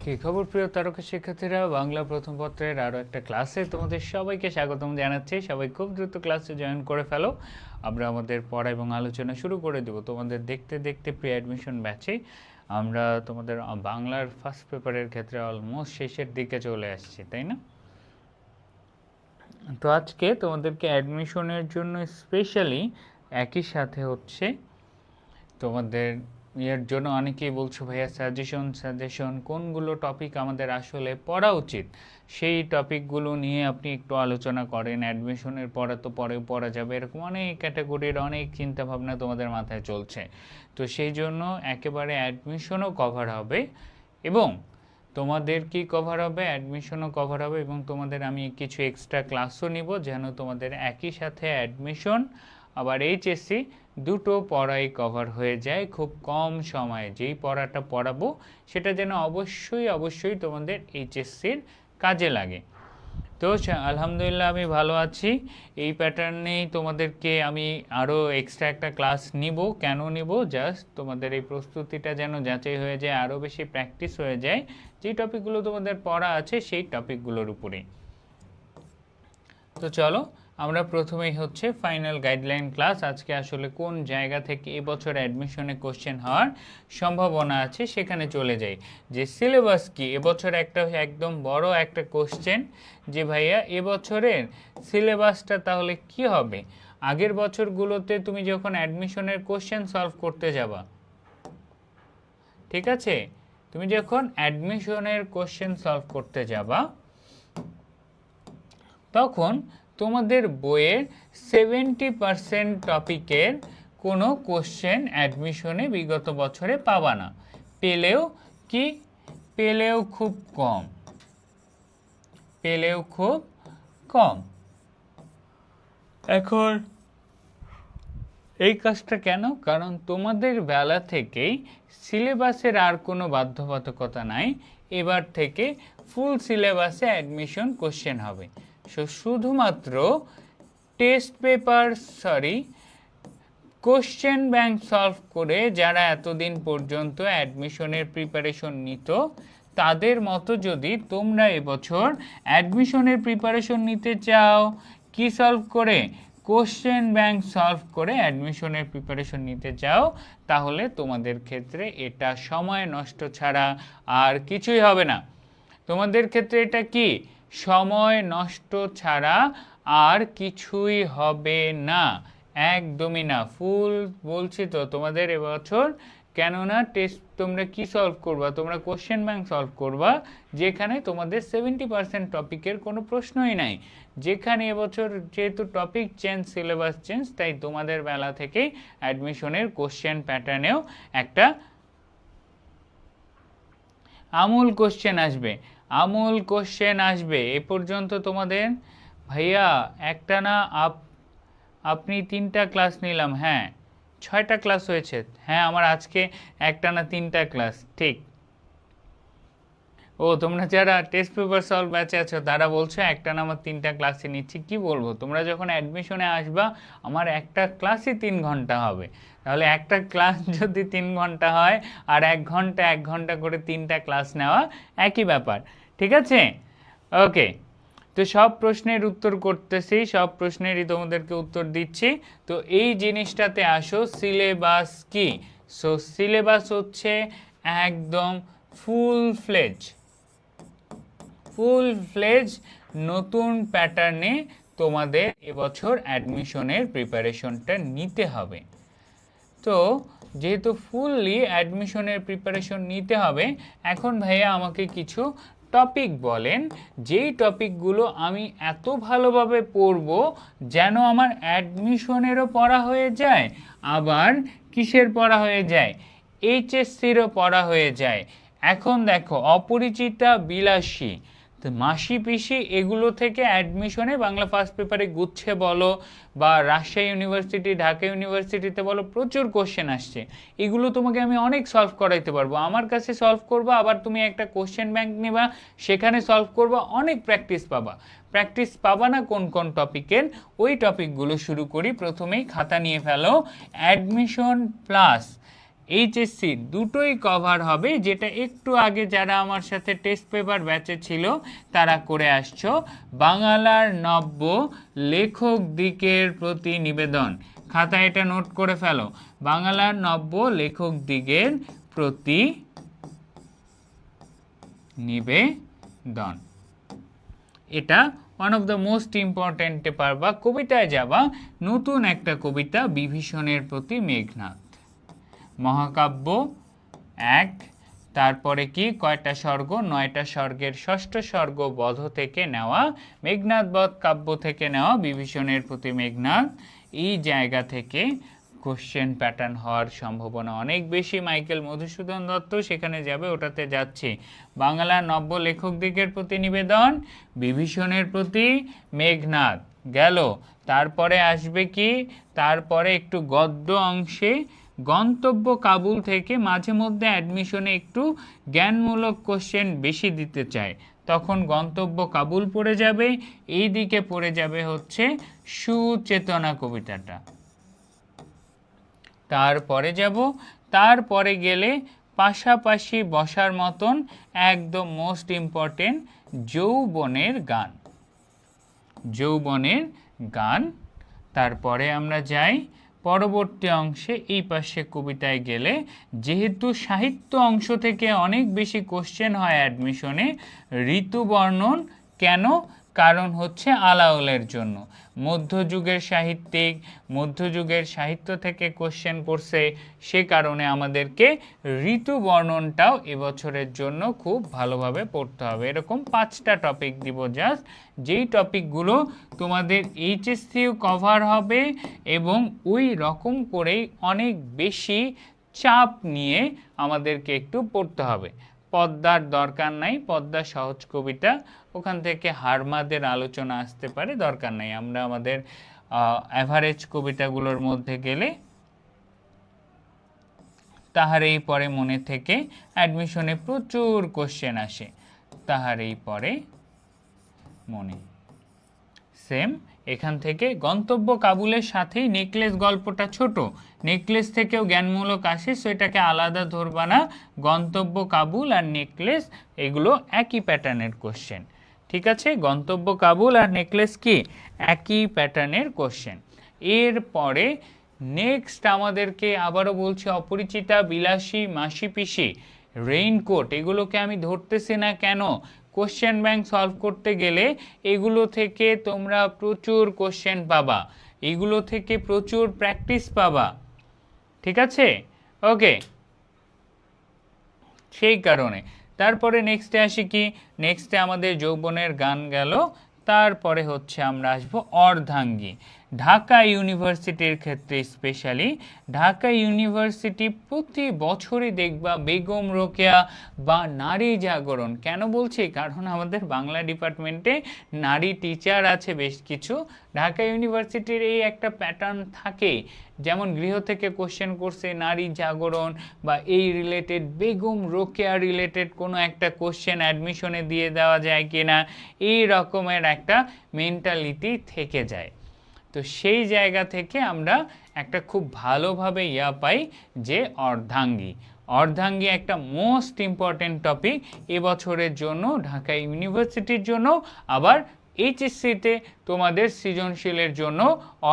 কি খবর প্রিয় তারকা শিক্ষার্থীরা, বাংলা প্রথম পত্রের আরও একটা ক্লাসে তোমাদের সবাইকে স্বাগতম জানাচ্ছি। সবাই খুব দ্রুত ক্লাসে জয়েন করে ফেলো। আমরা আমাদের পড়া এবং আলোচনা শুরু করে দেব। তোমাদের দেখতে দেখতে প্রি অ্যাডমিশন ব্যাচে আমরা তোমাদের বাংলার ফার্স্ট পেপারের ক্ষেত্রে অলমোস্ট শেষের দিকে চলে আসছি, তাই না? তো আজকে তোমাদেরকে অ্যাডমিশনের জন্য স্পেশালি একই সাথে হচ্ছে তোমাদের এর জন্য অনেকেই বলছো ভাইয়া সাজেশন কোনগুলো টপিক আমাদের আসলে পড়া উচিত, সেই টপিকগুলো নিয়ে আপনি একটু আলোচনা করেন। অ্যাডমিশনের পড়া তো পরেও পড়া যাবে, এরকম অনেক ক্যাটাগরির অনেক চিন্তাভাবনা তোমাদের মাথায় চলছে। তো সেই জন্য একেবারে অ্যাডমিশনও কভার হবে এবং তোমাদের কি কভার হবে, অ্যাডমিশনও কভার হবে এবং তোমাদের আমি কিছু এক্সট্রা ক্লাসও নিব যেন তোমাদের একই সাথে অ্যাডমিশন আবার এইচএসসি দুটো পড়াই কভার হয়ে যায় খুব কম সময়ে। যেই পড়াটা পড়াবো সেটা যেন অবশ্যই তোমাদের এইচএসসির কাজে লাগে। তো আলহামদুলিল্লাহ আমি ভালো আছি। এই প্যাটার্নেই তোমাদেরকে আমি আরও এক্সট্রা একটা ক্লাস নিব। কেন নিব? জাস্ট তোমাদের এই প্রস্তুতিটা যেন যাচাই হয়ে যায়, আরও বেশি প্র্যাকটিস হয়ে যায় যেই টপিকগুলো তোমাদের পড়া আছে সেই টপিকগুলোর উপরেই। তো চলো আমরা প্রথমেই হচ্ছে ফাইনাল গাইডলাইন ক্লাস। আজকে আসলে কোন জায়গা থেকে এবছর অ্যাডমিশনে কোশ্চেন হওয়ার সম্ভাবনা আছে সেখানে চলে যাই। যে সিলেবাস কি, এবছর একটা একদম বড় একটা কোশ্চেন যে ভাইয়া এবছরের সিলেবাসটা তাহলে কি হবে। আগের বছরগুলোতে তুমি যখন অ্যাডমিশনের কোশ্চেন সলভ করতে যাবা, ঠিক আছে, তুমি যখন অ্যাডমিশনের কোশ্চেন সলভ করতে যাবা তখন তোমাদের বইয়ের 70% টপিকের কোনো কোশ্চেন অ্যাডমিশনে বিগত বছরে পাবা না। পেলেও খুব কম। এখন এই কাজটা কেন? কারণ তোমাদের বেলা থেকেই সিলেবাসের আর কোনো বাধ্যবাধকতা নাই। এবার থেকে ফুল সিলেবাসে অ্যাডমিশন কোশ্চেন হবে। শুধুমাত্র কোশ্চেন ব্যাংক সলভ করে যারা এতদিন পর্যন্ত অ্যাডমিশনের প্রিপারেশন নিত তাদের মতো যদি তোমরা এবছর অ্যাডমিশনের প্রিপারেশন নিতে চাও, কি সলভ করে, কোশ্চেন ব্যাংক সলভ করে অ্যাডমিশনের প্রিপারেশন নিতে চাও, তাহলে তোমাদের ক্ষেত্রে এটা সময় নষ্ট ছাড়া আর কিছুই হবে না। তোমাদের ক্ষেত্রে এটা কি সময় নষ্ট ছাড়া আর কিছুই হবে না, একদমই না। ফুল বলছি তো তোমাদের এবছর, কেননা টেস্ট তোমরা কি সলভ করবা, তোমরা কোশ্চেন ব্যাংক সলভ করবা যেখানে তোমাদের 70% টপিকের কোনো প্রশ্নই নাই। যেখানে এবছর যেহেতু টপিক চেঞ্জ, সিলেবাস চেঞ্জ, তাই তোমাদের বেলা থেকেই অ্যাডমিশনের কোশ্চেন প্যাটার্নেও একটা আমূল কোশ্চেন আসবে। এ পর্যন্ত তোমাদের ভাইয়া একটা না আপনি 3টা ক্লাস নিলাম, হ্যাঁ 6টা ক্লাস হয়েছে, হ্যাঁ আমার আজকে একটা না 3টা ক্লাস, ঠিক। ও তোমরা যারা টেস্ট পেপার সলভ ব্যাচে আছো তারা বলছো একটা না আমার 3টা ক্লাসে নিচ্ছি। কি বলবো, তোমরা যখন অ্যাডমিশনে আসবা আমার একটা ক্লাসই 3 ঘন্টা হবে। তাহলে একটা ক্লাস যদি 3 ঘন্টা হয় আর 1 ঘন্টা করে 3টা ক্লাস নেওয়া একই ব্যাপার, ঠিক আছে? ওকে, তো সব প্রশ্নের উত্তর করতেছি, সব প্রশ্নেরই তোমাদেরকে উত্তর দিচ্ছি। তো এই জিনিসটাতে আসো, সিলেবাস কি? সো সিলেবাস হচ্ছে একদম ফুল ফ্লেজ নতুন প্যাটার্নে তোমাদের এবছর অ্যাডমিশনের প্রিপারেশনটা নিতে হবে। তো যেহেতু ফুললি অ্যাডমিশনের প্রিপারেশন নিতে হবে, এখন ভাইয়া আমাকে কিছু টপিক বলেন যেই টপিকগুলো আমি এত ভালোভাবে পড়ব যেন আমার অ্যাডমিশনেরও পড়া হয়ে যায়, আবার কিসের পড়া হয়ে যায়, এইচএসসিরও পড়া হয়ে যায়। এখন দেখো, অপরিচিতা বিলাসী, মাসি পিসি, এগুলো থেকে অ্যাডমিশনে বাংলা ফার্স্ট পেপারে গুচ্ছে বলো বা রাজশাহী ইউনিভার্সিটি, ঢাকা ইউনিভার্সিটিতে বলো, প্রচুর কোশ্চেন আসছে। এগুলো তোমাকে আমি অনেক সলভ করাইতে পারবো, আমার কাছে সলভ করবা, আবার তুমি একটা কোশ্চেন ব্যাংক নেবা, সেখানে সলভ করবা, অনেক প্র্যাকটিস পাবা না কোন কোন টপিকের, ওই টপিকগুলো শুরু করি। প্রথমেই খাতা নিয়ে ফেলো, অ্যাডমিশন প্লাস এইচএসসি দুটোই কভার হবে, যেটা একটু আগে যারা আমার সাথে টেস্ট পেপার ব্যাচে ছিল তারা করে আসছো। বাংলার নব্য লেখক দিকের প্রতি নিবেদন, খাতায় এটা নোট করে ফেলো। বাংলার নব্য লেখক দিকের প্রতি নিবেদন, এটা one of the most important পারবা। কবিতায় যাবা, নতুন একটা কবিতা বিভীষণের প্রতি মেঘনাদ। মহাকাব্য 1, তারপরে কি কয়টা স্বর্গ, 9টা স্বর্গের ষষ্ঠ স্বর্গ বধ থেকে নেওয়া, মেঘনাদ বধ কাব্য থেকে নেওয়া বিভীষণের প্রতি মেঘনাদ। এই জায়গা থেকে কোশ্চেন প্যাটার্ন হওয়ার সম্ভাবনা অনেক বেশি। মাইকেল মধুসূদন দত্ত সেখানে যাবে, ওটাতে যাচ্ছে। বাংলা নব্য লেখক দিকের প্রতি নিবেদন, বিভীষণের প্রতি মেঘনাদ গেল। তারপরে আসবে কি, তারপরে একটু গদ্য অংশে গন্তব্য কাবুল থেকে মাঝে মধ্যে অ্যাডমিশনে একটু জ্ঞানমূলক কোশ্চেন বেশি দিতে চায়, তখন গন্তব্য কাবুল পড়ে যাবে। এই দিকে পড়ে যাবে হচ্ছে সুচেতনা কবিতাটা। তারপরে যাব, তারপরে গেলে পাশাপাশি বসার মতন একদম মোস্ট ইম্পর্টেন্ট যৌবনের গান, যৌবনের গান। তারপরে আমরা যাই পরবর্তী অংশে, এই পাশে কবিতায় গেলে যেহেতু সাহিত্য অংশ থেকে অনেক বেশি কোশ্চেন হয় অ্যাডমিশনে, ঋতু বর্ণন কেন, কারণ হচ্ছে আলাওলের জন্য। মধ্যযুগের সাহিত্যিক, মধ্যযুগের সাহিত্য থেকে কোশ্চেন করছে, সে কারণে আমাদেরকে ঋতু বর্ণনটাও এবছরের জন্য খুব ভালোভাবে পড়তে হবে। এরকম 5টা টপিক দিব জাস্ট, যেই টপিকগুলো তোমাদের এইচএসসিও কভার হবে এবং ওই রকম করেই অনেক বেশি চাপ নিয়ে আমাদেরকে একটু পড়তে হবে। পদ্মার দরকার নাই, পদ্মা সহজ কবিতা, ওখান থেকে হারমাদের আলোচনা আসতে পারে, দরকার নাই। আমরা আমাদের অ্যাভারেজ কবিতাগুলোর মধ্যে গেলে তাহারেই পরে মনে থেকে অ্যাডমিশনে প্রচুর কোশ্চেন আসে, তাহারেই পরে মনে। সেম এখান থেকে গন্তব্য কাবুলের সাথেই নেকলেস গল্পটা ছোট, নেকলেস থেকেও জ্ঞানমূলক আসে, সো এটাকে আলাদা ধরবা না। গন্তব্য কাবুল আর নেকলেস এগুলো একই প্যাটার্নের কোশ্চেন, ঠিক আছে? গন্তব্য কাবুল আর নেকলেস কি একই প্যাটার্নের কোশ্চেন। এরপরে নেক্সট আমাদেরকে আবারও বলছি, অপরিচিতা, বিলাসী, মাসি পিসি, রেইনকোট, এগুলোকে আমি ধরতেছি না কেন, কোশ্চেন ব্যাংক সলভ করতে গেলে এগুলো থেকে তোমরা প্রচুর কোশ্চেন পাবা, এগুলো থেকে প্রচুর প্র্যাকটিস পাবা, ঠিক আছে? ওকে, সেই কারণে তারপরে নেক্সটে আসি কি, নেক্সটে আমাদের যৌবনের গান গেল। তারপরে হচ্ছে আমরা আসবো অর্ধাঙ্গী। ঢাকা ইউনিভার্সিটির ক্ষেত্রে স্পেশালি, ঢাকা ইউনিভার্সিটি প্রতি বছরই দেখবা বেগম রোকেয়া বা নারী জাগরণ। কেন বলছি, কারণ আমাদের বাংলা ডিপার্টমেন্টে নারী টিচার আছে বেশ কিছু। ঢাকা ইউনিভার্সিটির এই একটা প্যাটার্ন থাকে, যেমন গৃহ থেকে কোশ্চেন করছে নারী জাগরণ বা এই রিলেটেড, বেগম রোকেয়া রিলেটেড কোনো একটা কোশ্চেন অ্যাডমিশনে দিয়ে দেওয়া যায় কিনা, এই রকমের একটা মেন্টালিটি থেকে যায়। তো সেই জায়গা থেকে আমরা একটা খুব ভালোভাবে পাই যে অর্ধাঙ্গী, অর্ধাঙ্গী একটা মোস্ট ইম্পর্টেন্ট টপিক এবছরের জন্য ঢাকা ইউনিভার্সিটির জন্য, আবার এইচএসসিতে তোমাদের সৃজনশীলের জন্য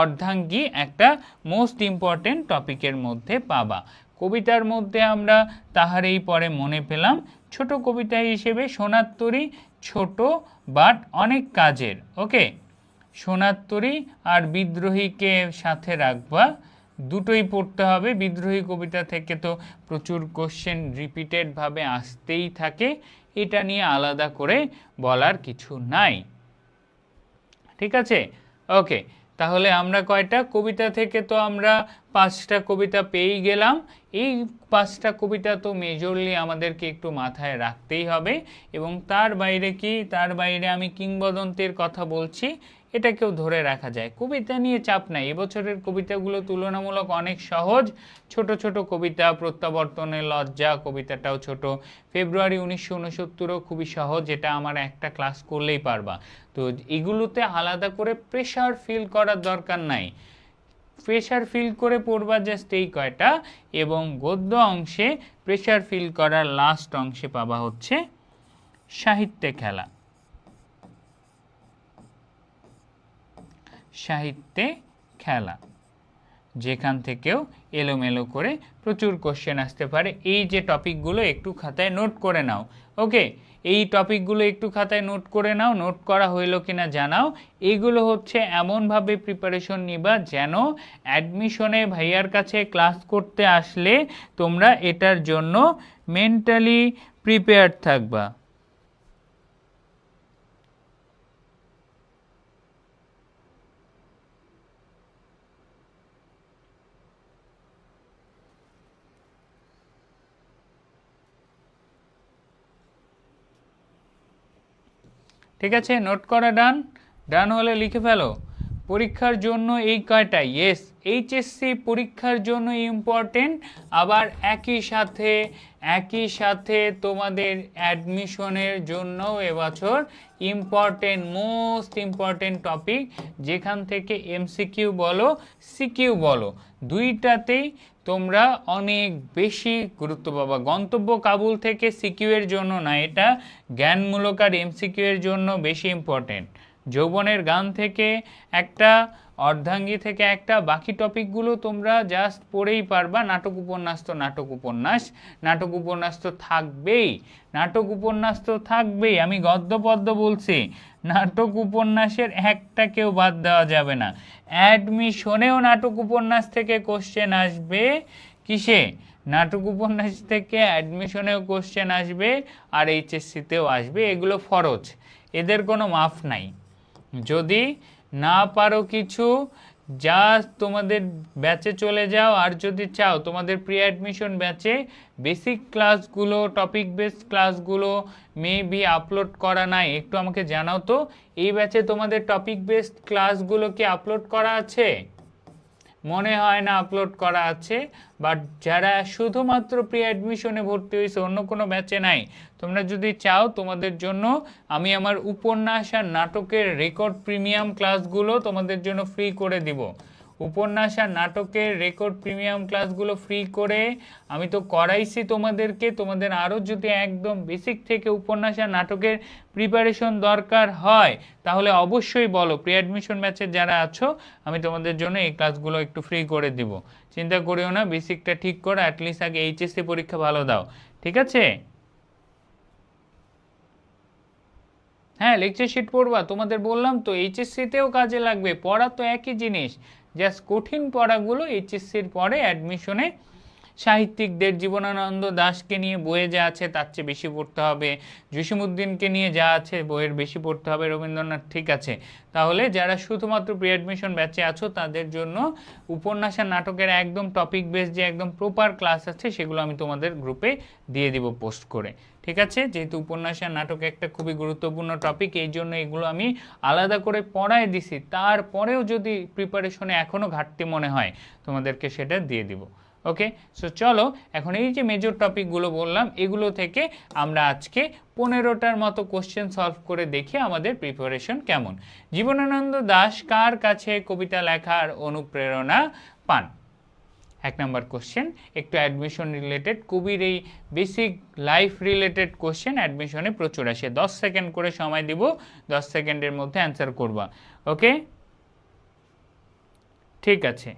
অর্ধাঙ্গী একটা মোস্ট ইম্পর্টেন্ট টপিকের মধ্যে পাবা। কবিতার মধ্যে আমরা তাহারেই পরে মনে পেলাম, ছোট কবিতা হিসেবে সোনার তরী, ছোট বাট অনেক কাজের। ওকে, সোনার তরী আর বিদ্রোহীকে সাথে রাখবা, দুটোই পড়তে হবে। বিদ্রোহী কবিতা থেকে তো প্রচুর কোশ্চেন রিপিটেডভাবে আসতেই থাকে, এটা নিয়ে আলাদা করে বলার কিছু নাই, ঠিক আছে? ওকে, তাহলে আমরা কয়টা কবিতা থেকে তো আমরা 5টা কবিতা পেয়েই গেলাম। এই 5টা কবিতা তো মেজরলি আমাদেরকে একটু মাথায় রাখতেই হবে, এবং তার বাইরে কি, তার বাইরে আমি কিংবদন্তির কথা বলছি, এটাকেও ধরে রাখা যায়। কবিতা নিয়ে চাপ নাই, এবছরের কবিতাগুলো তুলনামূলক অনেক সহজ, ছোট ছোট কবিতা। প্রত্যাবর্তনের লজ্জা কবিতাটাও ছোট, ফেব্রুয়ারি 1969ও খুবই সহজ, এটা আমার একটা ক্লাস করলেই পারবা। তো এগুলোতে আলাদা করে প্রেশার ফিল করার দরকার নাই, প্রেশার ফিল করে পড়বা জাস্ট এই কয়টা, এবং গদ্য অংশে প্রেশার ফিল করার লাস্ট অংশে পাবা হচ্ছে সাহিত্যে খেলা। সাহিত্যে খেলা, যেখান থেকেও এলোমেলো করে প্রচুর কোশ্চেন আসতে পারে। এই যে টপিকগুলো একটু খাতায় নোট করে নাও। ওকে, এই টপিকগুলো একটু খাতায় নোট করে নাও, নোট করা হইলো কিনা জানাও। এইগুলো হচ্ছে এমনভাবে প্রিপারেশন নিবা যেন অ্যাডমিশনে ভাইয়ার কাছে ক্লাস করতে আসলে তোমরা এটার জন্য মেন্টালি প্রিপেয়ার্ড থাকবা। ঠিক আছে, নোট করা ডান? ডান হলে লিখে ফেলো পরীক্ষার জন্য এই কয়টা। ইয়েস, এইচএসসি পরীক্ষার জন্য ইম্পর্টেন্ট, আবার একই সাথে তোমাদের অ্যাডমিশনের জন্য এবছর ইম্পর্টেন্ট, মোস্ট ইম্পর্টেন্ট টপিক, যেখান থেকে এমসিকিউ বলো সিকিউ বলো দুইটাতেই তোমরা অনেক বেশি গুরুত্ব পাবা। গন্তব্য কাবুল থেকে সিকিউ এর জন্য না, এটা জ্ঞানমূলক আর এমসিকিউ এর জন্য বেশি ইম্পর্টেন্ট। যৌবনের গান থেকে একটা, অর্ধাঙ্গী থেকে একটা, বাকি টপিকগুলো তোমরা জাস্ট পড়েই পারবা। নাটক উপন্যাস তো নাটক উপন্যাস তো থাকবেই, আমি গদ্য পদ্য বলছি, নাটক উপন্যাসের একটা কেউ বাদ দেওয়া যাবে না। অ্যাডমিশনেও নাটক উপন্যাস থেকে কোশ্চেন আসবে। কিসে? নাটক উপন্যাস থেকে অ্যাডমিশনেও কোশ্চেন আসবে, আর এইচএসসিতেও আসবে। এগুলো ফরজ, এদের কোনো মাফ নাই। যদি না পারো কিছু, জাস্ট তোমাদের ব্যাচে চলে যাও, আর যদি চাও তোমাদের প্রি অ্যাডমিশন ব্যাচে বেসিক ক্লাসগুলো, টপিক বেসড ক্লাসগুলো মেবি আপলোড করা নাই, একটু আমাকে জানাও তো। এই ব্যাচে তোমাদের টপিক বেসড ক্লাসগুলো কি আপলোড করা আছে? মনে হয় না আপলোড করা আছে। বাট যারা শুধুমাত্র প্রি অ্যাডমিশনে ভর্তি হয়েছে, অন্য কোনো ব্যাচে নাই, তোমরা যদি চাও তোমাদের জন্য আমি আমার উপন্যাস আর নাটকের রেকর্ড প্রিমিয়াম ক্লাসগুলো তোমাদের জন্য ফ্রি করে দিব। উপন্যাস আর নাটকের রেকর্ড প্রিমিয়াম ক্লাসগুলো ফ্রি করে আমি তো করাইছি তোমাদেরকে। তোমাদের আরও যদি একদম বেসিক থেকে উপন্যাস আর নাটকের প্রিপারেশন দরকার হয় তাহলে অবশ্যই বলো। প্রি অ্যাডমিশন ব্যাচের যারা আছো, আমি তোমাদের জন্য এই ক্লাসগুলো একটু ফ্রি করে দিব। চিন্তা করিও না, বেসিকটা ঠিক করো, অ্যাটলিস্ট আগে এইচএসসি পরীক্ষা ভালো দাও। ঠিক আছে? হ্যাঁ, লেকচার শিট পড়বা, তোমাদের বললাম তো এইচএসসিতেও কাজে লাগবে। পড়া তো একই জিনিস, জাস্ট কঠিন পড়াগুলো এইচএসসির পরে অ্যাডমিশনে সাহিত্যিকদের জীবনানন্দ দাশকে নিয়ে বইয়ে যা আছে তার চেয়ে বেশি পড়তে হবে, জসিমউদ্দিনকে নিয়ে যা আছে বইয়ের বেশি পড়তে হবে, রবীন্দ্রনাথ। ঠিক আছে, তাহলে যারা শুধুমাত্র প্রি অ্যাডমিশন ব্যাচে আছো তাদের জন্য উপন্যাস আর নাটকের একদম টপিক বেস যে একদম প্রপার ক্লাস আছে সেগুলো আমি তোমাদের গ্রুপে দিয়ে দিব পোস্ট করে। ঠিক আছে, যেহেতু উপন্যাস আর নাটক একটা খুবই গুরুত্বপূর্ণ টপিক, এই জন্য এগুলো আমি আলাদা করে পড়ায় দিছি। তারপরেও যদি প্রিপারেশনে এখনও ঘাটতি মনে হয় তোমাদেরকে সেটা দিয়ে দিব। ওকে, সো চলো এখন এই যে মেজর টপিকগুলো বললাম এগুলো থেকে আমরা আজকে 15টার মতো কোশ্চেন সলভ করে দেখি আমাদের প্রিপারেশন কেমন। জীবনানন্দ দাশ কার কাছে কবিতা লেখার অনুপ্রেরণা পান? 1 নম্বর কোশ্চেন, একটু অ্যাডমিশন রিলেটেড, কবির এই বেসিক লাইফ রিলেটেড কোশ্চেন অ্যাডমিশনে প্রচুর আসে। 10 সেকেন্ড করে সময় দিব, 10 সেকেন্ডের মধ্যে অ্যান্সার করবা। ওকে, ঠিক আছে,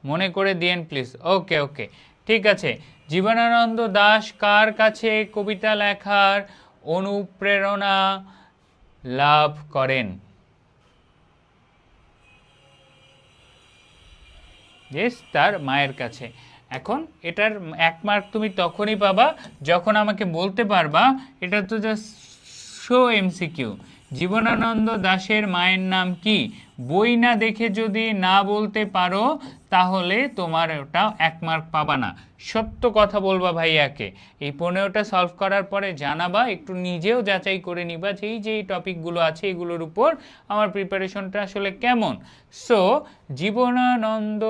মনে করে দিয়েন প্লিজ। ওকে ওকে, ঠিক আছে। জীবনানন্দ দাশ কার কাছে কবিতা লেখার অনুপ্রেরণা লাভ করেন? ইয়েস, তার মায়ের কাছে। এখন এটার 1 মার্ক তুমি তখনই পাবা যখন আমাকে বলতে পারবা, এটা তো জাস্ট শো এমসিকিউ, জীবনানন্দ দাশের মায়ের নাম কি? বই না দেখে যদি না বলতে পারো তাহলে তোমার ওটা 1 মার্ক পাবা না। সত্য কথা বলবা ভাইয়াকে। এই 15টা সলভ করার পরে জানাবা, একটু নিজেও যাচাই করে নিবা যে এই যে এই টপিকগুলো আছে এগুলোর উপর আমার প্রিপারেশনটা আসলে কেমন। সো জীবনানন্দ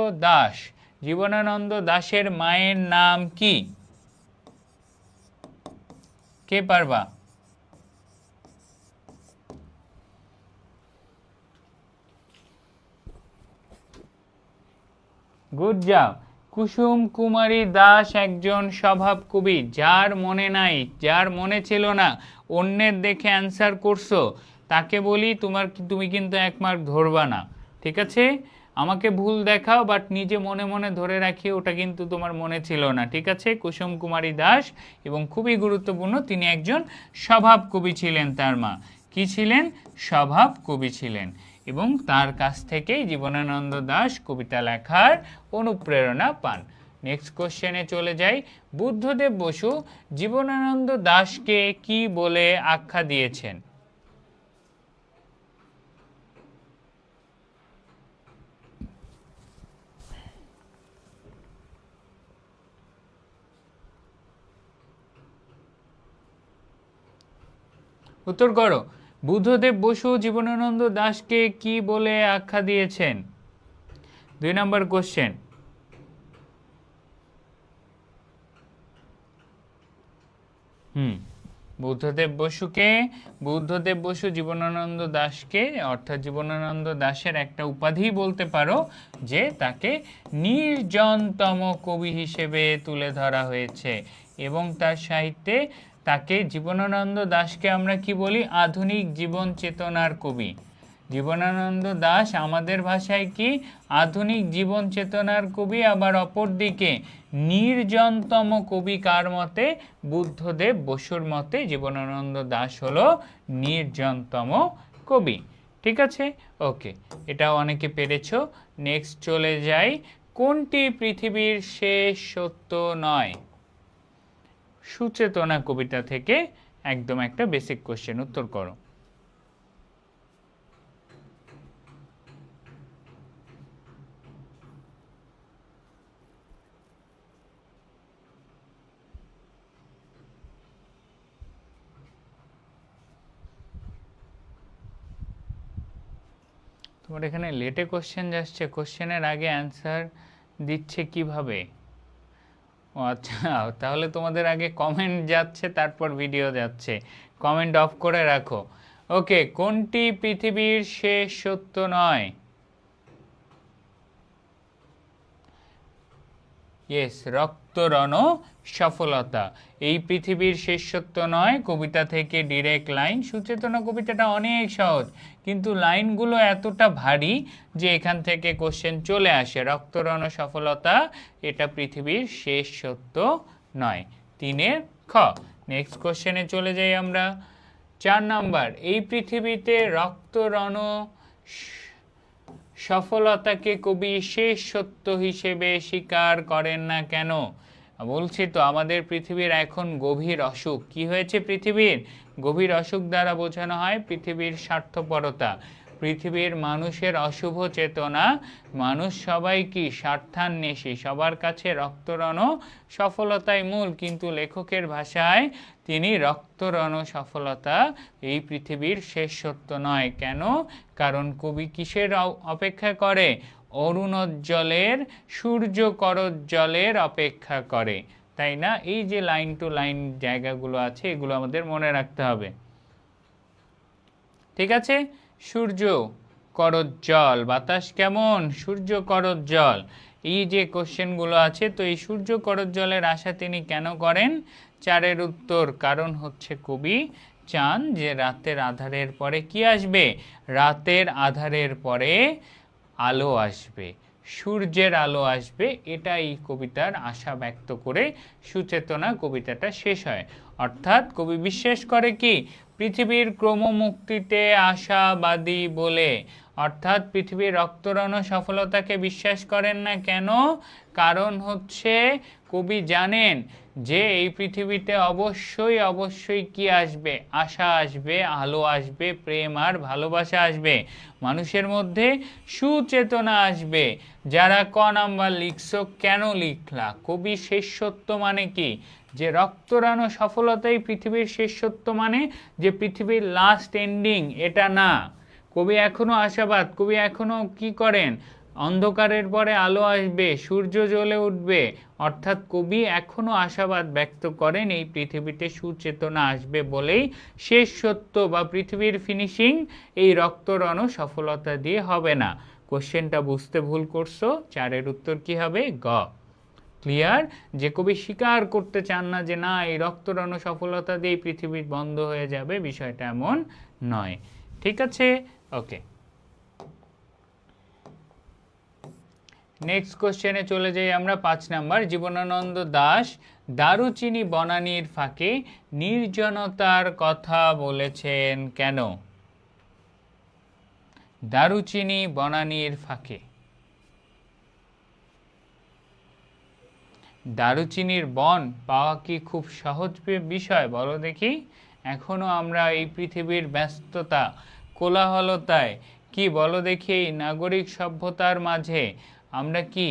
দাশের মায়ের নাম কি? কে পারবা? Good job. কুসুম কুমারী দাস একজন স্বভাব কবি। যার মনে নাই, যার মনে ছিল না, অন্যের দেখে অ্যান্সার করছো, তাকে বলি তুমি কিন্তু 1 মার্ক ধরবা না, ঠিক আছে? আমাকে ভুল দেখাও, বাট নিজে মনে মনে ধরে রাখি ওটা কিন্তু তোমার মনে ছিল না, ঠিক আছে? কুসুম কুমারী দাস, এবং খুবই গুরুত্বপূর্ণ, তিনি একজন স্বভাব কবি ছিলেন। তার মা কি ছিলেন? স্বভাব কবি ছিলেন, এবং তার কাছ থেকেই জীবনানন্দ দাশ কবিতা লেখার অনুপ্রেরণা পান। নেক্সট কোশ্চেনে চলে যাই। বুদ্ধদেব বসু জীবনানন্দ দাশকে কি বলে আখ্যা দিয়েছেন? উত্তর করো। বুদ্ধদেব বসু জীবনানন্দ দাশকে কি বলে আখ্যা দিয়েছেন? 2 নম্বর কোশ্চেন। বুদ্ধদেব বসু জীবনানন্দ দাশকে, অর্থাৎ জীবনানন্দ দাশের একটা উপাধি বলতে পারো, যে তাকে নির্জনতম কবি হিসেবে তুলে ধরা হয়েছে, এবং তার সাহিত্যে তাকে, জীবনানন্দ দাশকে আমরা কি বলি? আধুনিক জীবন চেতনার কবি। জীবনানন্দ দাশ আমাদের ভাষায় কি? আধুনিক জীবন চেতনার কবি। আবার অপরদিকে নির্জনতম কবি কার মতে? বুদ্ধদেব বসুর মতে জীবনানন্দ দাশ হলো নির্জনতম কবি, ঠিক আছে? ওকে, এটাও অনেকে পেরেছো। নেক্সট চলে যাই। কোনটি পৃথিবীর শেষ সত্য নয়? সুচেতনা কবিতা থেকে একদম একটা বেসিক কোশ্চেন, উত্তর করো। তোমার এখানে লেটে কোশ্চেন যাচ্ছে, কোশ্চেনের আগে অ্যান্সার দিচ্ছে কিভাবে? ও আচ্ছা, তাহলে তোমাদের আগে কমেন্ট যাচ্ছে, তারপর ভিডিও যাচ্ছে। কমেন্ট অফ করে রাখো। ওকে, কোনটি পৃথিবীর শেষ সত্য নয়? ইয়েস, রক্তরণ সফলতা এই পৃথিবীর শেষ সত্য নয় কবিতা থেকে ডিরেক্ট লাইন। সুচেতনা কবিতাটা অনেক সহজ, কিন্তু লাইনগুলো এতটা ভারী যে এখান থেকে কোশ্চেন চলে আসে। রক্তরণ সফলতা এটা পৃথিবীর শেষ সত্য নয়। 3-এর খ। নেক্সট কোশ্চেনে চলে যাই আমরা। 4 নাম্বার। এই পৃথিবীতে রক্তরণ সফলতাকে কবি শেষ সত্য হিসেবে স্বীকার করেন না কেন? বলছি তো, আমাদের পৃথিবীর এখন গভীর অসুখ। কি হয়েছে পৃথিবীর? গভীর অসুখ দ্বারা বোঝানো হয় পৃথিবীর স্বার্থপরতা, পৃথিবীর মানুষের অশুভ চেতনা। মানুষ সবাই কি? স্বার্থান্বেষী, সবার কাছে রক্তরণ সফলতাই মূল। কিন্তু লেখকের ভাষায় তিনি রক্তরণ সফলতা এই পৃথিবীর শেষ সত্য নয়। কেন? কারণ কবি কিসের অপেক্ষা করে? অরুণোজ্জ্বলের, সূর্য করোজ্জ্বলের অপেক্ষা করে, তাই না? এই যে লাইন টু লাইন জায়গাগুলো আছে, এগুলো আমাদের মনে রাখতে হবে, ঠিক আছে? সূর্য করোজ্জ্বল, বাতাস কেমন? সূর্য করোজ্জ্বল। এই যে কোশ্চেনগুলো আছে, তো এই সূর্য করোজ্জ্বলের আশা তিনি কেন করেন? 4-এর উত্তর, কারণ হচ্ছে কবি চান যে রাতের আধারের পরে কি আসবে? রাতের আধারের পরে আলো আসবে, সূর্যের আলো আসবে। এটা এই কবিতার আশা ব্যক্ত করে সুচেতনা কবিতাটা শেষ হয়। অর্থাৎ কবি বিশ্বাস করে কি? পৃথিবীর ক্রমমুক্তিতে আশাবাদী বলে। অর্থাৎ পৃথিবীর রক্তরণ সফলতাকে বিশ্বাস করেন না কেন? কারণ হচ্ছে কবি জানেন যে এই পৃথিবীতে অবশ্যই অবশ্যই কি আসবে? আশা আসবে, আলো আসবে, প্রেম আর ভালোবাসা আসবে, মানুষের মধ্যে সুচেতনা আসবে। যারা ক নাম্বার লিখছো, কেন লিখলা? কবি শেষ সত্য মানে কি? যে রক্তরণ সফলতাই পৃথিবীর শেষ সত্য, মানে যে পৃথিবীর লাস্ট এন্ডিং, এটা না। কবি এখনো আশাবাদ, কবি এখনো কি করেন? অন্ধকারের পরে আলো আসবে, সূর্য জ্বলে উঠবে। অর্থাৎ কবি এখনো আশাবাদ ব্যক্ত করেন এই পৃথিবীতে সুচেতনা আসবে বলেই শেষ সত্য বা পৃথিবীর ফিনিশিং এই রক্তরণ সফলতা দিয়ে হবে না। কোশ্চেনটা বুঝতে ভুল করছো, 4-এর উত্তর কি হবে? গ। ক্লিয়ার? যে কবি স্বীকার করতে চান না যে না এই রক্তরণ সফলতা দিয়ে পৃথিবী বন্ধ হয়ে যাবে, বিষয়টা এমন নয়। ঠিক আছে, ওকে। নেক্সট কোশ্চেনে চলে যাই আমরা। 5 নাম্বার, জীবনানন্দ দাশ দারুচিনি বনানীর ফাঁকে নির্জনতার কথা বলেছেন কেন? দারুচিনি বনানীর ফাঁকে। দারুচিনির বন পাওয়া কি খুব সহজ বিষয়? বলো দেখি। এখনো আমরা এই পৃথিবীর ব্যস্ততা কোলাহলতায় কি বলো দেখি, এই নাগরিক সভ্যতার মাঝে আমরা কি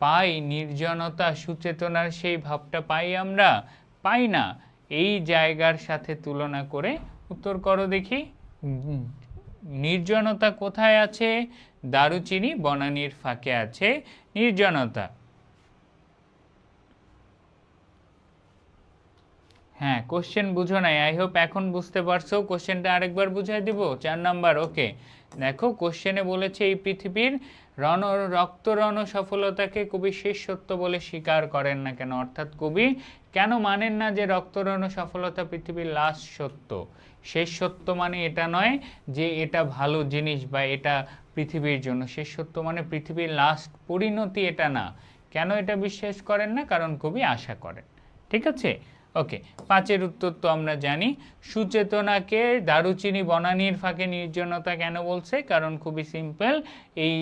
পাই নির্জনতা, সুচেতনার সেই ভাবটা পাই? আমরা পাই না। এই জায়গার সাথে তুলনা করে উত্তর করো দেখি। নির্জনতা কোথায় আছে? দারুচিনি বনানীর ফাঁকে আছে নির্জনতা। হ্যাঁ, কোশ্চেন বুঝো নাই, আই হোপ এখন বুঝতে পারছো। কোশ্চেনটা আরেকবার বুঝাই দিব। 4 নাম্বার, ওকে। দেখো কোশ্চেনে বলেছে এই পৃথিবীর রক্তরণ সফলতাকে কবি শেষ সত্য বলে স্বীকার করেন না কেন? অর্থাৎ কবি কেন মানেন না যে রক্তরণ সফলতা পৃথিবীর লাস্ট সত্য? শেষ সত্য মানে এটা নয় যে এটা ভালো জিনিস বা এটা পৃথিবীর জন্য শেষ সত্য মানে পৃথিবীর লাস্ট পরিণতি, এটা না। কেন এটা বিশ্বাস করেন না? কারণ কবি আশা করেন। ঠিক আছে, ওকে। 5-এর উত্তর তো আমরা জানি। সুচেতনাকে দারুচিনি বনানীর ফাঁকে নির্জনতা কেন বলছে? কারণ খুবই সিম্পল, এই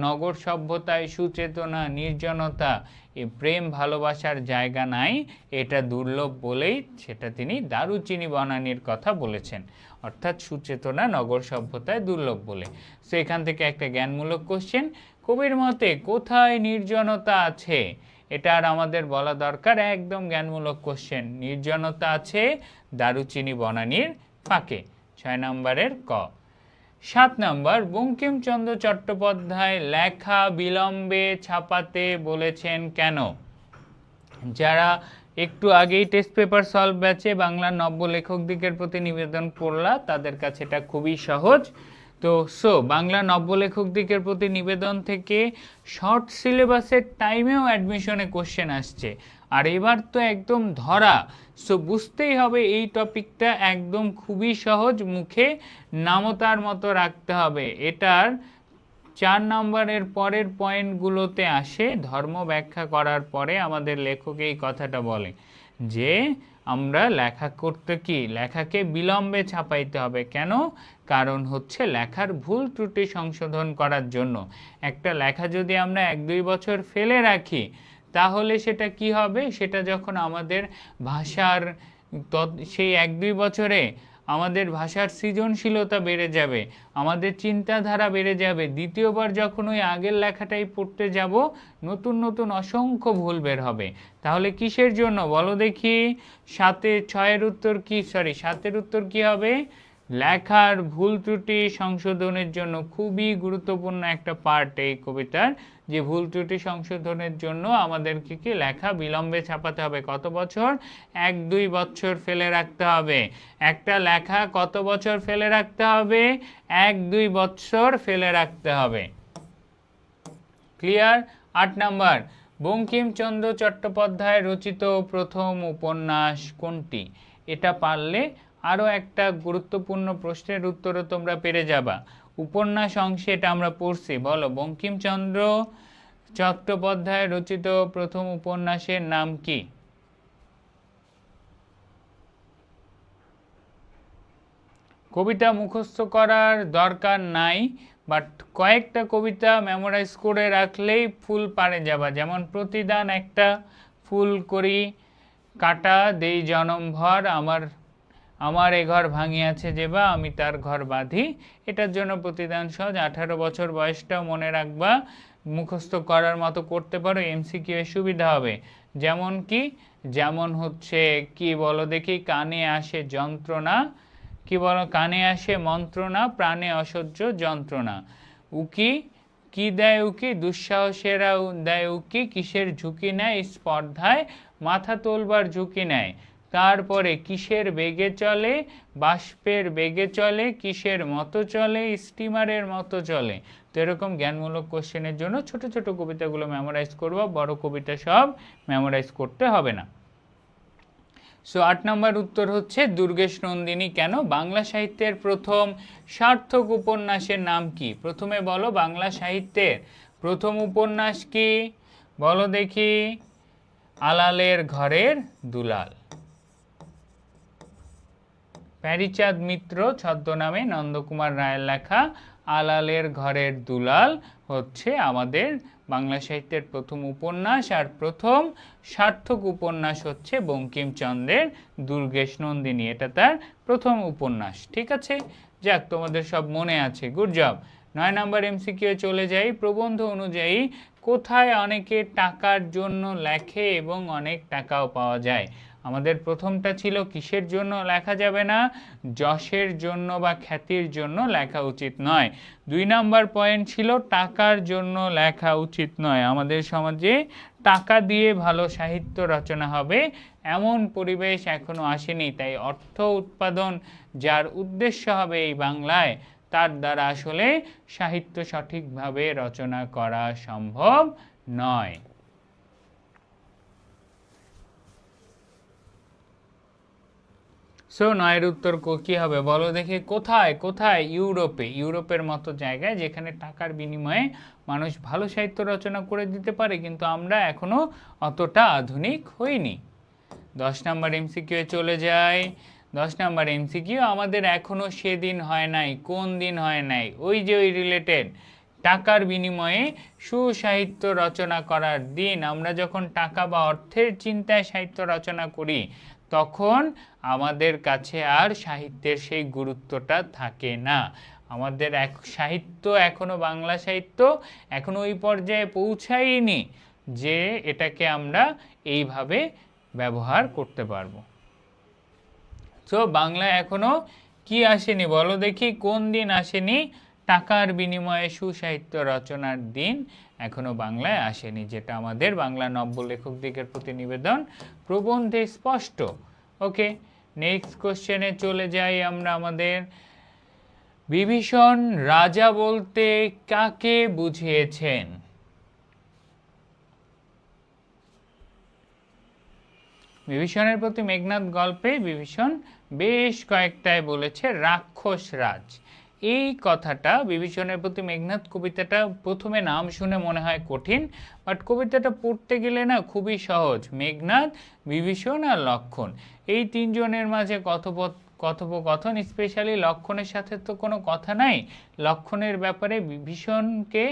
নগর সভ্যতায় সুচেতনা, নির্জনতা, এই প্রেম ভালোবাসার জায়গা নাই, এটা দুর্লভ বলেই সেটা তিনি দারুচিনি বনানীর কথা বলেছেন। অর্থাৎ সুচেতনা নগর সভ্যতায় দুর্লভ বলে। সো এখান থেকে একটা জ্ঞানমূলক কোশ্চেন, কবির মতে কোথায় নির্জনতা আছে? এটা আর আমাদের বলা দরকার, একদম জ্ঞানমূলক কোশ্চেন। নির্জনতা আছে দারুচিনি বনানীর ফাঁকে। 6 নম্বরের ক। 7 নম্বর, বঙ্কিমচন্দ্র চট্টোপাধ্যায় লেখা বিলম্বে ছাপাতে বলেছেন কেন? যারা একটু আগেই টেস্ট পেপার সলভ ব্যাচে বাংলার নব্য লেখক দিকের প্রতি নিবেদন করলা, তাদের কাছে এটা খুবই সহজ। তো বাংলা নব্য লেখক দিকের প্রতি নিবেদন থেকে শর্ট সিলেবাসের টাইমেও অ্যাডমিশনে কোশ্চেন আসছে, আর এবার তো একদম ধরা। বুঝতেই হবে এই টপিকটা একদম খুবই সহজ, মুখে নামতার মতো রাখতে হবে। এটার 4 নম্বরের পরের পয়েন্টগুলোতে আসে। ধর্ম ব্যাখ্যা করার পরে আমাদের লেখক এই কথাটা বলে যে আমরা লেখা করতে কি লেখাকে বিলম্বে ছাপাইতে হবে। কেন? কারণ হচ্ছে লেখার ভুল ত্রুটি সংশোধন করার জন্য। একটা লেখা যদি আমরা 1-2 বছর ফেলে রাখি তাহলে সেটা কি হবে? সেটা যখন আমাদের ভাষার সেই 1-2 বছরে আমাদের ভাষার সৃজনশীলতা বেড়ে যাবে, আমাদের চিন্তাধারা বেড়ে যাবে, দ্বিতীয়বার যখন ওই আগের লেখাটাই পড়তে যাব নতুন নতুন অসংখ্য ভুল বের হবে। তাহলে কিসের জন্য বলো দেখি? 7-6-এর উত্তর কি? 7-এর উত্তর কি হবে? লেখার ভুল ত্রুটি সংশোধনের জন্য। খুবই গুরুত্বপূর্ণ একটা পার্ট এই কবিতার, যে ভুল ত্রুটি সংশোধনের জন্য আমাদেরকে কি লেখা বিলম্বে ছাপাতে হবে। কত বছর? 1-2 বছর ফেলে রাখতে হবে। একটা লেখা কত বছর ফেলে রাখতে হবে? 1-2 বছর ফেলে রাখতে হবে। ক্লিয়ার? 8 নাম্বার, বঙ্কিমচন্দ্র চট্টোপাধ্যায় রচিত প্রথম উপন্যাস কোনটি? এটা পারলে আরও একটা গুরুত্বপূর্ণ প্রশ্নের উত্তরও তোমরা পেরে যাবা। উপন্যাস অংশে এটা আমরা পড়ছি। বলো, বঙ্কিমচন্দ্র চট্টোপাধ্যায় রচিত প্রথম উপন্যাসের নাম কি? কবিতা মুখস্থ করার দরকার নাই, বাট কয়েকটা কবিতা মেমোরাইজ করে রাখলেই ফুল পারে যাবা। যেমন প্রতিদান একটা, ফুল করি কাটা দেই জনমভর, আমার এ ঘর ভাঙিয়াছে যেবা আমি তার ঘর বাঁধি। এটার জন্য প্রতিদান সহজ। 18 বছর বয়সটাও মনে রাখবা, মুখস্থ করার মতো করতে পারো, এমসিকিউ এর সুবিধা হবে। যেমন কি? যেমন হচ্ছে কি বলো দেখি? কানে আসে যন্ত্রণা, কি বলো? কানে আসে মন্ত্রণা, প্রাণে অসহ্য যন্ত্রণা। উকি কি দেয় উকি? দুঃসাহসেরা দেয় উকি, কিসের ঝুঁকি নেয়? স্পর্ধায় মাথা তোলবার ঝুঁকি নেয়। তারপরে কিসের বেগে চলে, বাষ্পের বেগে চলে, কিসের মতো চলে, স্টিমারের মতো চলে। তো এরকম জ্ঞানমূলক কোশ্চেনের জন্য ছোট ছোট কবিতাগুলো মেমোরাইজ করবো, বড় কবিতা সব মেমোরাইজ করতে হবে না। সো 8 নম্বর উত্তর হচ্ছে দুর্গেশ নন্দিনী কেন? বাংলা সাহিত্যের প্রথম সার্থক উপন্যাসের নাম কি? প্রথমে বলো, বাংলা সাহিত্যের প্রথম উপন্যাস কি? বলো দেখি। আলালের ঘরের দুলাল। প্যারীচাঁদ মিত্র ছদ্মনামে নন্দকুমার রায়ের লেখা আলালের ঘরের দুলাল হচ্ছে আমাদের বাংলা সাহিত্যের প্রথম উপন্যাস। আর প্রথম সার্থক উপন্যাস হচ্ছে বঙ্কিমচন্দ্রের দুর্গেশ নন্দিনী, এটা তার প্রথম উপন্যাস। ঠিক আছে, যাক তোমাদের সব মনে আছে, গুড জব। 9 নম্বর এমসিকিউ চলে যাই। প্রবন্ধ অনুযায়ী কোথায় অনেকে টাকার জন্য লেখে এবং অনেক টাকাও পাওয়া যায়? আমাদের প্রথমটা ছিল কিসের জন্য লেখা যাবে না? যশের জন্য বা খ্যাতির জন্য লেখা উচিত নয়। 2 নম্বর পয়েন্ট ছিল টাকার জন্য লেখা উচিত নয়। আমাদের সমাজে টাকা দিয়ে ভালো সাহিত্য রচনা হবে এমন পরিবেশ এখনো আসেনি, তাই অর্থ উৎপাদন যার উদ্দেশ্য হবে এই বাংলায়, তার দ্বারা আসলে সাহিত্য সঠিকভাবে রচনা করা সম্ভব নয়। সো 9 উত্তর কি হবে বলো দেখি। কোথায়? কোথায়? ইউরোপে। ইউরোপের মতো জায়গায় যেখানে টাকার বিনিময়ে মানুষ ভালো সাহিত্য রচনা করে দিতে পারে, কিন্তু আমরা এখনো অতটা আধুনিক হইনি। 10 নম্বর এমসিকিউ চলে যায়। 10 নম্বর এমসিকিউ, আমাদের এখনো সেদিন হয় নাই। কোন দিন হয় নাই? ওই যে ওই রিলেটেড, টাকার বিনিময়ে সুসাহিত্য রচনা করার দিন। আমরা যখন টাকা বা অর্থের চিন্তায় সাহিত্য রচনা করি, তখন আমাদের কাছে আর সাহিত্যের সেই গুরুত্বটা থাকে না। আমাদের সাহিত্য এখনো, বাংলা সাহিত্য এখনো ওই পর্যায়ে পৌঁছায়নি যে এটাকে আমরা এইভাবে ব্যবহার করতে পারবো। তো বাংলায় এখনো কি আসেনি বলো দেখি, কোন দিন আসেনি? টাকার বিনিময়ে সুসাহিত্য রচনার দিন এখনো বাংলায় আসেনি, যেটা আমাদের বাংলা নব্য লেখকদিগের প্রতি নিবেদন প্রবন্ধে স্পষ্ট। ওকে, নেক্সট কোশ্চেনে চলে যাই আমরা। আমাদের বিভীষণ রাজা বলতে কাকে বুঝিয়েছেন? বিভীষণের প্রতি মেঘনাদ গল্পে বিভীষণ বেশ কয়েকটায় বলেছে রাক্ষস রাজ। এই কথাটা বিভীষণের প্রতি মেঘনাদ কবিতাটা প্রথমে নাম শুনে মনে হয় কঠিন, বাট কবিতাটা পড়তে গেলে না খুবই সহজ। মেঘনাদ, বিভীষণ আর লক্ষণ, এই তিনজনের মাঝে কথোপকথন। স্পেশালি লক্ষণের সাথে তো কোনো কথা নাই, লক্ষণের ব্যাপারে বিভীষণকে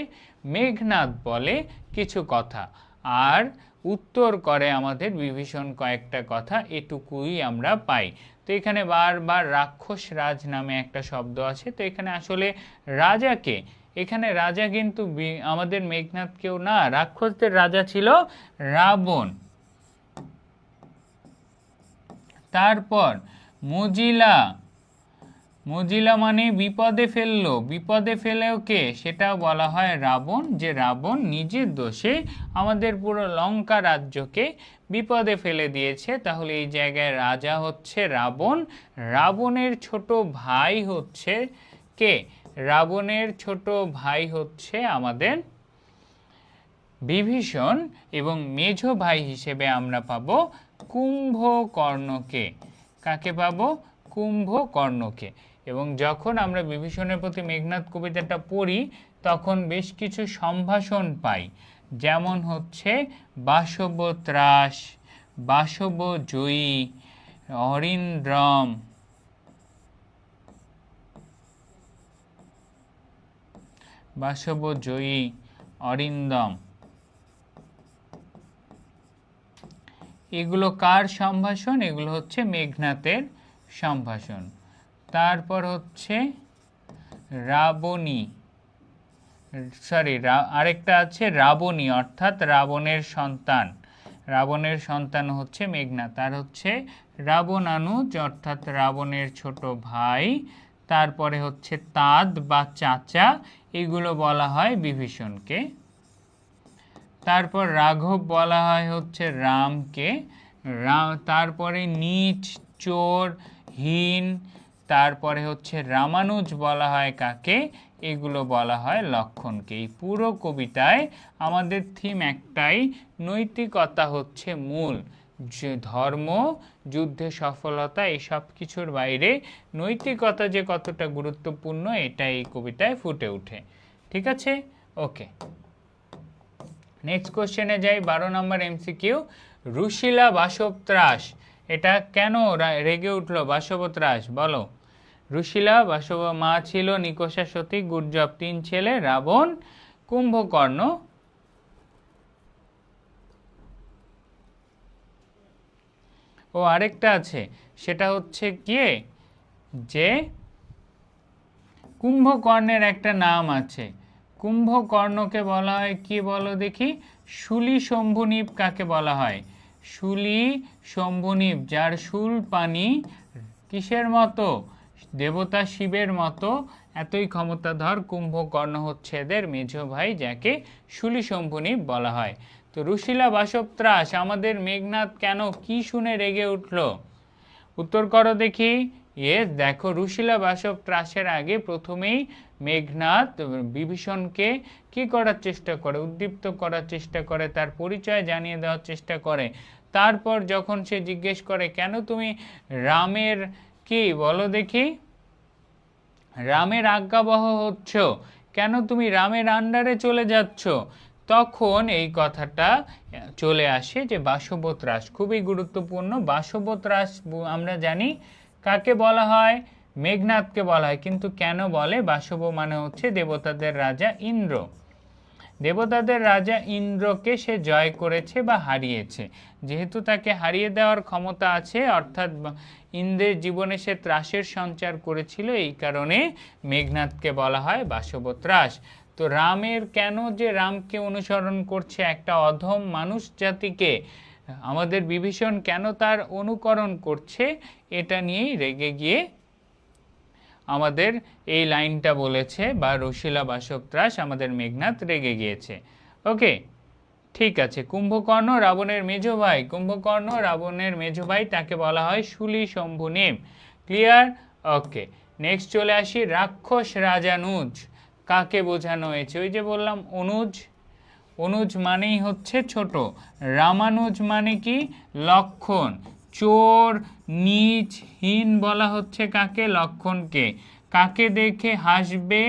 মেঘনাদ বলে কিছু কথা, আর উত্তর করে আমাদের বিভীষণ কয়েকটা কথা, এটুকুই আমরা পাই। তো এখানে বারবার রাক্ষস রাজ নামে একটা শব্দ আছে। তো এখানে আসলে রাজাকে, এখানে রাজা কিন্তু আমাদের মেঘনাদ কেউ না, রাক্ষসদের রাজা ছিল রাবণ। তারপর মজিলা, মজিলা মানে বিপদে ফেললো, বিপদে ফেলেও কে? সেটাও বলা হয় রাবণ, যে রাবণ নিজের দোষে আমাদের পুরো লঙ্কা রাজ্যকে বিপদে ফেলে দিয়েছে। তাহলে এই জায়গায় রাজা হচ্ছে রাবণ। রাবণের ছোট ভাই হচ্ছে কে? রাবণের ছোট ভাই হচ্ছে আমাদের বিভীষণ, এবং মেজ ভাই হিসেবে আমরা পাবো কুম্ভকর্ণকে। কাকে পাবো? কুম্ভকর্ণকে। এবং যখন আমরা বিভীষণের প্রতি মেঘনাদ কবিতাটা পড়ি, তখন বেশ কিছু সম্ভাষণ পাই, যেমন হচ্ছে বাসব ত্রাস, বাসব জয়ী, অরিন্দ্রম, বাসব জয়ী, অরিন্দম, এগুলো কার সম্ভাষণ? এগুলো হচ্ছে মেঘনাদের সম্ভাষণ। তারপর হচ্ছে রাবণী, সরি আরেকটা আছে রাবণী, অর্থাৎ রাবণের সন্তান। রাবণের সন্তান হচ্ছে মেঘনাদ, তার হচ্ছে রাবণানুজ, অর্থাৎ রাবণের ছোট ভাই। তারপরে হচ্ছে তাদ বা চাচা, এগুলো বলা হয় বিভীষণকে। তারপর রাঘব বলা হয় হচ্ছে রামকে। তারপরে নীচ, চোর, হীন, তারপরে হচ্ছে রামানুজ বলা হয় কাকে, এগুলো বলা হয় লক্ষণকে। এই পুরো কবিতায় আমাদের থিম একটাই, নৈতিকতা হচ্ছে মূল। যে ধর্ম, যুদ্ধে সফলতা, এই সব কিছুর বাইরে নৈতিকতা যে কতটা গুরুত্বপূর্ণ এটা এই কবিতায় ফুটে ওঠে। ঠিক আছে, ওকে। নেক্সট কোশ্চেনে যাই, 12 নম্বর এমসিকিউ। রুশিলা বাসবত্রাস, এটা কেন রেগে উঠলো বাসবত্রাস বলো। রুশিলা বাসব মা ছিল নিকষা সতী, গুর্জব 3 ছেলে, রাবণ, কুম্ভকর্ণ, ও আরেকটা আছে, সেটা হচ্ছে কি যে কুম্ভকর্ণের একটা নাম আছে। কুম্ভকর্ণকে বলা হয় কি বলো দেখি, শূলী শম্ভুনিপ কাকে বলা হয়? শূলী শম্ভুনিপ, যার শূল পানি কিসের মতো, দেবতা শিবের মতো এতই ক্ষমতাধর। কুম্ভকর্ণ হচ্ছে এদের মেজ ভাই, যাকে শূলী শম্ভুনিপ বলা হয়। তো রুশিলা বাসবত্রাস, আমাদের মেঘনাদ কেন কি শুনে রেগে উঠল? উত্তর করো দেখি। দেখো, রুশিলা বাসবত্রাসের আগে প্রথমেই মেঘনাদ বিভীষণকে কি করার চেষ্টা করে, উদ্দীপ্ত করার চেষ্টা করে, তার পরিচয় জানিয়ে দেওয়ার চেষ্টা করে। তারপর যখন সে জিজ্ঞেস করে কেন তুমি রামের কি বলো দেখি, রামের আজ্ঞাবহ হচ্ছ, কেন তুমি রামের আন্ডারে চলে যাচ্ছ, তখন এই কথাটা চলে আসে যে বাসবত্রাস, খুবই গুরুত্বপূর্ণ। বাসবত্রাস আমরা জানি কাকে বলা হয়, মেঘনাদকে বলা হয়। কিন্তু কেন বলে, বাসব মানে হচ্ছে দেবতাদের রাজা ইন্দ্র। দেবতাদের রাজা ইন্দ্রকে সে জয় করেছে বা হারিয়েছে। যেহেতু তাকে হারিয়ে দেওয়ার ক্ষমতা আছে, অর্থাৎ ইন্দ্রের জীবনে সে ত্রাসের সঞ্চার করেছিল, এই কারণে মেঘনাদকে বলা হয় বাসবত্রাস। তো রামের কেন যে রামকে অনুসরণ করছে একটা অধম মানুষ জাতিকে, আমাদের বিভীষণ কেন তার অনুকরণ করছে, এটা নিয়েই রেগে গিয়ে আমাদের এই লাইনটা বলেছে, বা রুশিলা বাসবত্রাস আমাদের মেঘনাদ রেগে গিয়েছে। ওকে, ঠিক আছে। কুম্ভকর্ণ রাবণের মেজ ভাই, কুম্ভকর্ণ রাবণের মেজ ভাই, তাকে বলা হয় শূলী শম্ভুনিপ। ক্লিয়ার? ওকে, নেক্সট চলে আসি, রাক্ষস রাজানুজ কাকে বোঝানো হয়েছে? ওই যে বললাম অনুজ, অনুজ মানেই হচ্ছে ছোট, রামানুজ মানে কি লক্ষণ, চোর, নীচ, হীন বলা হচ্ছে কাকে, লক্ষণকে। কাকে দেখে হাসবে,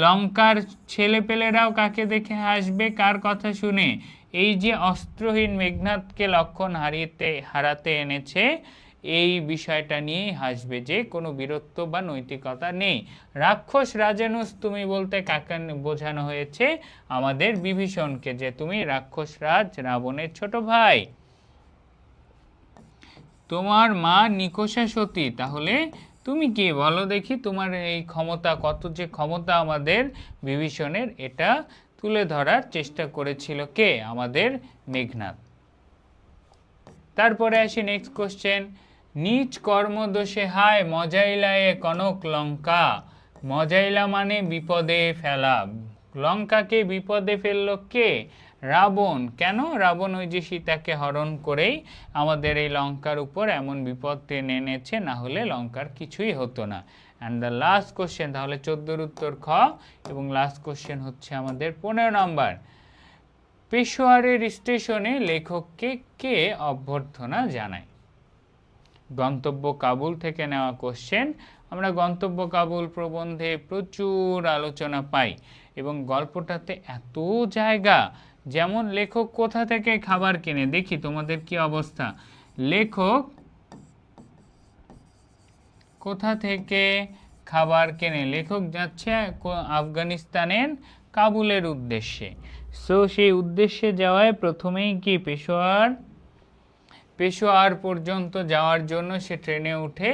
লঙ্কার ছেলেপেলেরাও কাকে দেখে হাসবে, কার কথা শুনে? এই যে অস্ত্রহীন মেঘনাদকে লক্ষণ হারাতে এনেছে, এই বিষয়টা নিয়েই হাসবে, যে কোনো বীরত্ব বা নৈতিকতা নেই। রাক্ষস রাজানুজ তুমি বলতে কাকে বোঝানো হয়েছে? আমাদের বিভীষণকে, যে তুমি রাক্ষস রাজ, রাবণের ছোট ভাই। তোমার মা নিকষা সতী, তাহলে তুমি কি বলো দেখি, তোমার এই ক্ষমতা, কত যে ক্ষমতা আমাদের বিভীষণের, এটা তুলে ধরার চেষ্টা করেছিল কে? আমাদের মেঘনাদ। তারপরে আসি নেক্সট কোশ্চেন, নীচ কর্মদোষে হায় মজাইলা এ কনক লঙ্কা। মজাইলা মানে বিপদে ফেলা, লঙ্কাকে বিপদে ফেললো কে? রাবণ। কেন? রাবণ ওই যে সীতাকে হরণ করেই আমাদের এই লঙ্কার উপর এমন বিপদ টেনে এনেছে, না হলে লঙ্কার কিছুই হতো না। অ্যান্ড দ্য লাস্ট কোশ্চেন, তাহলে 14 উত্তর খ, এবং লাস্ট কোশ্চেন হচ্ছে আমাদের 15 নম্বর। পেশোয়ারের স্টেশনে লেখককে কে অভ্যর্থনা জানায়? গন্তব্য কাবুল থেকে নেওয়া কোশ্চেন। আমরা গন্তব্য কাবুল প্রবন্ধে প্রচুর আলোচনা পাই, এবং গল্পটাতে এত জায়গা, যেমন লেখক কোথা থেকে খাবার কেনে, দেখি তোমাদের কি অবস্থা। লেখক কোথা থেকে খাবার কেনে? লেখক যাচ্ছে আফগানিস্তানের কাবুলের উদ্দেশ্যে। সো সেই উদ্দেশ্যে যাওয়ায় প্রথমেই কি পেশোয়ার পর্যন্ত যাওয়ার জন্য সে ট্রেনে উঠে।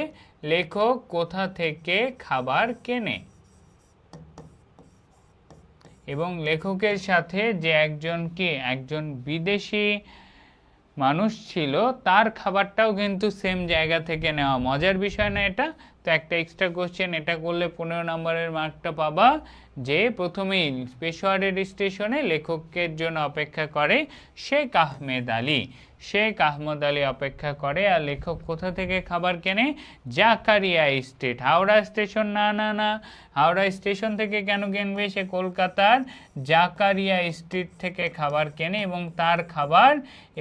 লেখক কোথা থেকে খাবার কেনে? এবং লেখকের সাথে যে একজন বিদেশি মানুষ ছিল, তার খাবারটাও কিন্তু সেম জায়গা থেকে নেওয়া। মজার বিষয় না এটা? তো একটা এক্সট্রা কোশ্চেন, এটা করলে 15 নম্বরের মার্কটা পাবা। যে প্রথমেই পেশোয়ারের স্টেশনে লেখকের জন্য অপেক্ষা করে শেখ আহমেদ আলী। শেখ আহমদ আলী অপেক্ষা করে, আর লেখক কোথা থেকে খাবার কেনে? জাকারিয়া স্ট্রিট। হাওড়া স্টেশন না, না না, হাওড়া স্টেশন থেকে কেন কিনবে? সে কলকাতার জাকারিয়া স্ট্রিট থেকে খাবার কেনে, এবং তার খাবার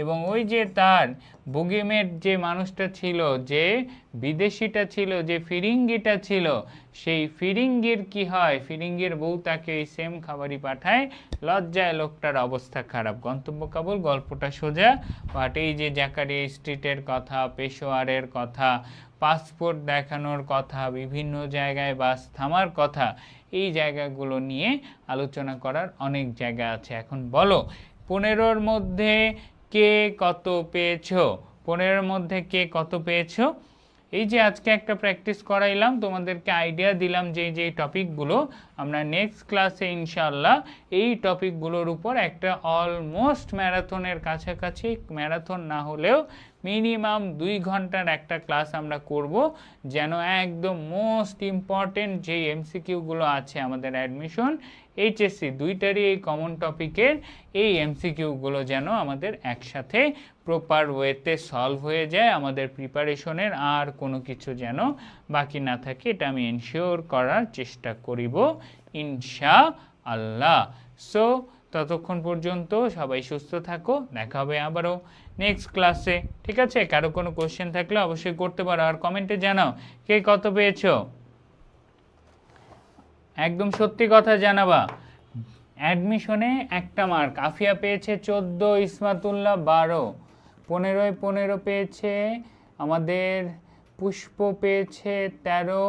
এবং ওই যে তার বুগিমেট যে মানুষটা ছিল, যে বিদেশিটা ছিল, যে ফিরিঙ্গিটা ছিল, সেই ফিরিঙ্গির কি হয়? ফিরিঙ্গির বউ তাকে এই সেম খাবারই পাঠায়। লজ্জায় লোকটার অবস্থা খারাপ। গন্তব্য কাবুল, গল্পটা সোজা। বাট এই যে জাকারিয়া স্ট্রিটের কথা, পেশোয়ারের কথা, পাসপোর্ট দেখানোর কথা, বিভিন্ন জায়গায় বাস থামার কথা, এই জায়গাগুলো নিয়ে আলোচনা করার অনেক জায়গা আছে। এখন বলো 15-র মধ্যে কে কত পেয়েছো? 15-র মধ্যে কে কত পেয়েছো? এই যে আজকে একটা প্র্যাকটিস করাইলাম, তোমাদেরকে আইডিয়া দিলাম যে যে টপিকগুলো আমরা নেক্সট ক্লাসে ইনশাআল্লাহ এই টপিকগুলোর উপর একটা অলমোস্ট ম্যারাথনের কাছাকাছি, ম্যারাথন না হলেও মিনিমাম 2 ঘন্টার একটা ক্লাস আমরা করব, যেন একদম মোস্ট ইম্পর্টেন্ট যে এমসিকিউগুলো আছে আমাদের অ্যাডমিশন, এইচএসসি দুইটারই এই কমন টপিকের এই এমসিকিউগুলো যেন আমাদের একসাথে প্রপার ওয়েতে সলভ হয়ে যায়, আমাদের প্রিপারেশনের আর কোনো কিছু যেন বাকি না থাকে, এটা আমি এনশিওর করার চেষ্টা করিব ইনশাআল্লাহ। সো ততক্ষণ পর্যন্ত সবাই সুস্থ থাকো, দেখা হবে আবারও নেক্সট ক্লাসে, ঠিক আছে? কারো কোনো কোশ্চেন থাকলে অবশ্যই করতে পারো, আর কমেন্টে জানাও কে কত পেয়েছো। একদম সত্যি কথা জানাবা। অ্যাডমিশনে একটা মার্ক, আফিয়া পেয়েছে 14, ইসমাতুল্লাহ 12, 15-য় 15 পেয়েছে আমাদের পুষ্প, পেয়েছে 13,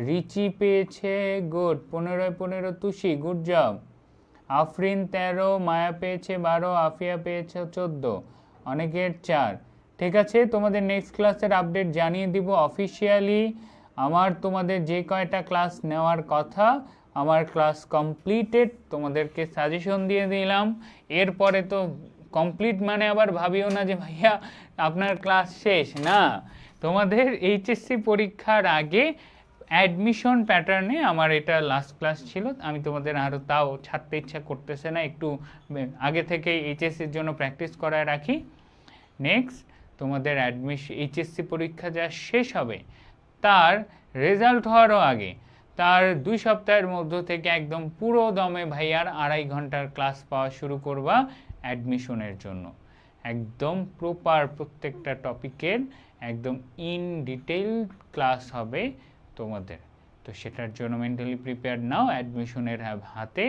রিচি পেয়েছে good 15-য় 15, Tushi good job, Afrin 13, মায়া পেয়েছে 12, আফিয়া পেয়েছে 14, অনেকের 4। ঠিক আছে, তোমাদের নেক্সট ক্লাসের আপডেট জানিয়ে দিব অফিসিয়ালি। আমার তোমাদের যে কয়টা ক্লাস নেওয়ার কথা, আমার ক্লাস কমপ্লিটেড, তোমাদেরকে সাজেশন দিয়ে দিলাম। এরপরে তো কমপ্লিট মানে আবার ভাবিও না যে ভাইয়া আপনার ক্লাস শেষ, না, তোমাদের এইচএসসি পরীক্ষার আগে অ্যাডমিশন প্যাটার্নে আমার এটা লাস্ট ক্লাস ছিল। আমি তোমাদের আরও তাও ছাড়তে ইচ্ছা করতেছে না, একটু আগে থেকে এইচএসসির জন্য প্র্যাকটিস করায় রাখি। নেক্সট তোমাদের এইচএসসি পরীক্ষা যা শেষ হবে তার রেজাল্ট হওয়ারও আগে তার 2 সপ্তাহের মধ্য থেকে একদম পুরো দমে ভাইয়ার 2.5 ঘন্টার ক্লাস পাওয়া শুরু করবা অ্যাডমিশনের জন্য। একদম প্রপার প্রত্যেকটা টপিকের একদম ইন ডিটেইল ক্লাস হবে তোমাদের। তো সেটার জন্য মেন্টালি প্রিপেয়ার নাও। অ্যাডমিশনের হাতে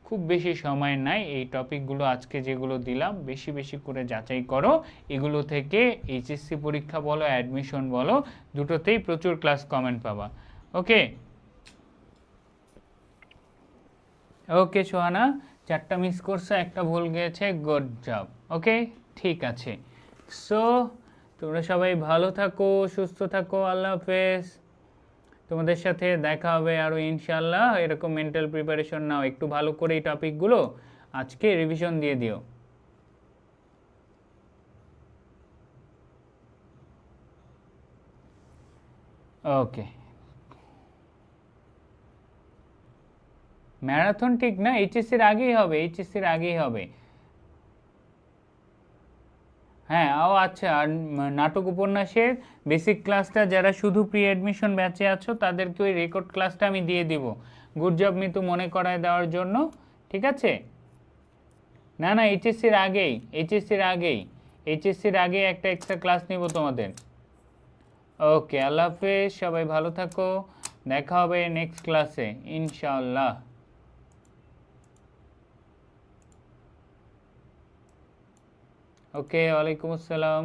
খুব বেশি সময় নাই, এই টপিকগুলো আজকে যেগুলো দিলাম বেশি বেশি করে যাচাই করো। এগুলো থেকে এইচএসসি পরীক্ষা বলো, অ্যাডমিশন বলো, দুটোতেই প্রচুর ক্লাস কমেন্ট পাবা। ওকে ওকে সোহানা, 4টা মিস করছে, একটা ভুল গিয়েছে, গুড জব। ওকে ঠিক আছে। সো তোমরা সবাই ভালো থাকো, সুস্থ থাকো, আল্লাহ হাফেজ। তোমাদের সাথে দেখা হবে আরও ইনশাআল্লাহ। এরকম মেন্টাল প্রিপারেশন নাও, একটু ভালো করে এই টপিকগুলো আজকে রিভিশন দিয়ে দিও। ওকে, ম্যারাথন ঠিক না, এইচএসসির আগেই হবে, এইচএসসির আগেই হবে। হ্যাঁ, আচ্ছা, আর নাটক উপন্যাসের বেসিক ক্লাসটা যারা শুধু প্রি অ্যাডমিশন ব্যাচে আছো তাদেরকে ওই রেকর্ড ক্লাসটা আমি দিয়ে দিব। গুড জব মিতু মনে করায় দেওয়ার জন্য, ঠিক আছে? না না, এইচএসসির আগেই, এইচএসসির আগে একটা এক্সট্রা ক্লাস নিব তোমাদের। ওকে, আল্লাহ হাফেজ, সবাই ভালো থাকো, দেখা হবে নেক্সট ক্লাসে ইনশাআল্লাহ। ওকে, ওয়ালাইকুম আসসালাম।